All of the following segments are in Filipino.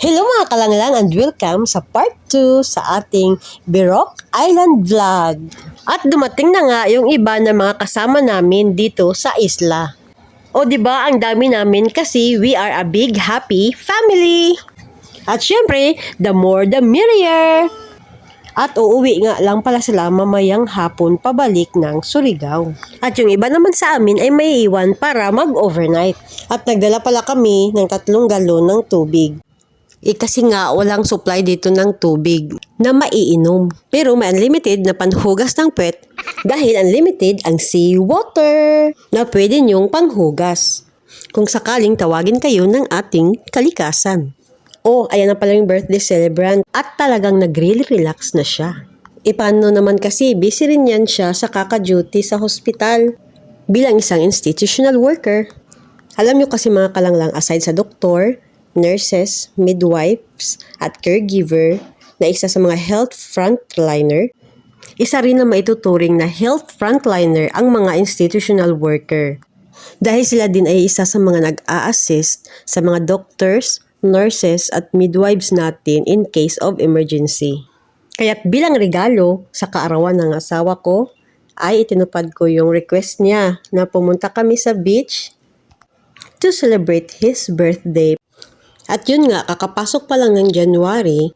Hello mga kalanglang and welcome sa part 2 sa ating Berok Island Vlog. At dumating na nga yung iba na mga kasama namin dito sa isla. O diba ang dami namin kasi we are a big happy family. At syempre, the more the merrier. At uuwi nga lang pala sila mamayang hapon pabalik ng Surigao. At yung iba naman sa amin ay may iwan para mag-overnight. At nagdala pala kami ng 3 galon ng tubig. Kasi nga walang supply dito ng tubig na maiinom. Pero may unlimited na panhugas ng puwet dahil unlimited ang seawater na pwede nyong panghugas. Kung sakaling tawagin kayo ng ating kalikasan. Ayan na pala yung birthday celebrant at talagang nag-relax na siya. Paano naman kasi busy rin yan siya sa kaka-duty sa hospital bilang isang institutional worker. Alam nyo kasi mga kalanglang aside sa doktor, nurses, midwives, at caregiver na isa sa mga health frontliner, isa rin na maituturing na health frontliner ang mga institutional worker. Dahil sila din ay isa sa mga nag-a-assist sa mga doctors, nurses, at midwives natin in case of emergency. Kaya't bilang regalo sa kaarawan ng asawa ko, ay itinupad ko yung request niya na pumunta kami sa beach to celebrate his birthday. At yun nga, kakapasok pa lang ng January,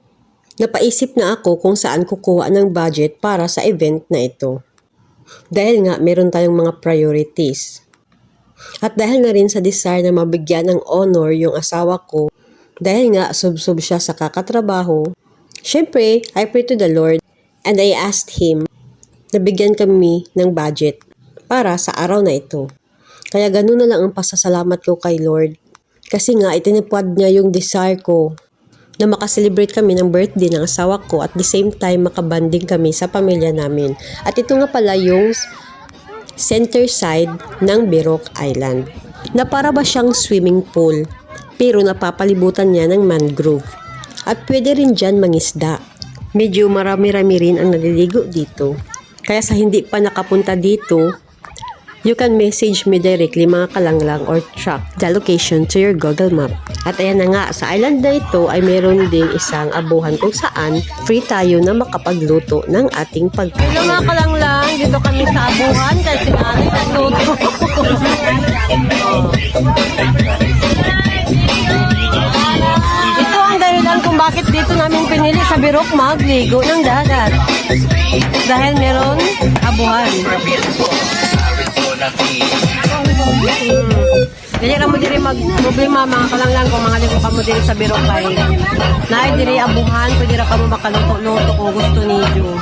napaisip na ako kung saan kukuha ng budget para sa event na ito. Dahil nga, meron tayong mga priorities. At dahil na rin sa desire na mabigyan ng honor yung asawa ko, dahil nga sub-sub siya sa kakatrabaho, syempre, I pray to the Lord and I asked Him na bigyan kami ng budget para sa araw na ito. Kaya ganun na lang ang pasasalamat ko kay Lord. Kasi nga, itinipad niya yung desire ko na makaselebrate kami ng birthday ng asawa ko at the same time makabanding kami sa pamilya namin. At ito nga pala yung center side ng Berok Island na para ba siyang swimming pool pero napapalibutan niya ng mangrove. At pwede rin dyan mangisda. Medyo marami-rami rin ang naliligo dito. Kaya sa hindi pa nakapunta dito, you can message me directly mga kalanglang or track the location to your Google Map. At ayan na nga, sa island na ito ay meron ding isang abuhan kung saan free tayo na makapagluto ng ating pagkain. Hello mga kalanglang, dito kami sa abuhan kasi natin nagluto. Ito ang dahilan kung bakit dito namin pinili sa Berok magligo ng dagat. Dahil meron abuhan. Dili ka mo diri mag-problema mga kalanglang kung mga ligo ka mo diri sa Berok kay naay diri abuhan, pwede ra ka mo makaluto-luto kung gusto niyo.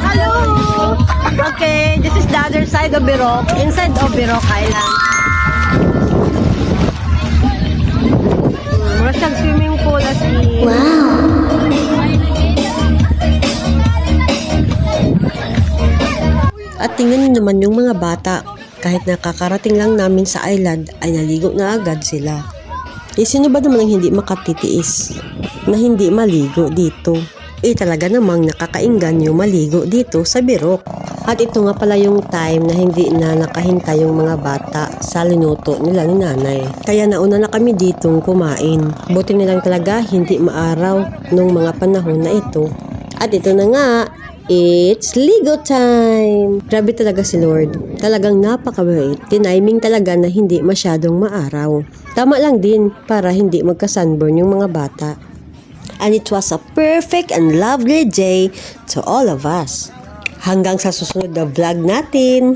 Hello! Okay, this is the other side of Berok, inside of Berok Island. Siyang swimming pool as in. Wow! At tingnan niyo naman yung mga bata. Kahit nakakarating lang namin sa island, ay naligo na agad sila. Sino ba naman ang hindi makatitiis na hindi maligo dito? Talaga namang nakakainggan yung maligo dito sa Berok. At ito nga pala yung time na hindi na nakahintay yung mga bata sa linuto nila ni nanay. Kaya nauna na kami ditong kumain. Buti nilang talaga hindi maaraw nung mga panahon na ito. At ito na nga, it's ligo time! Grabe talaga si Lord. Talagang napakabait. Tiniming talaga na hindi masyadong maaraw. Tama lang din para hindi magka-sunburn yung mga bata. And it was a perfect and lovely day to all of us. Hanggang sa susunod na vlog natin.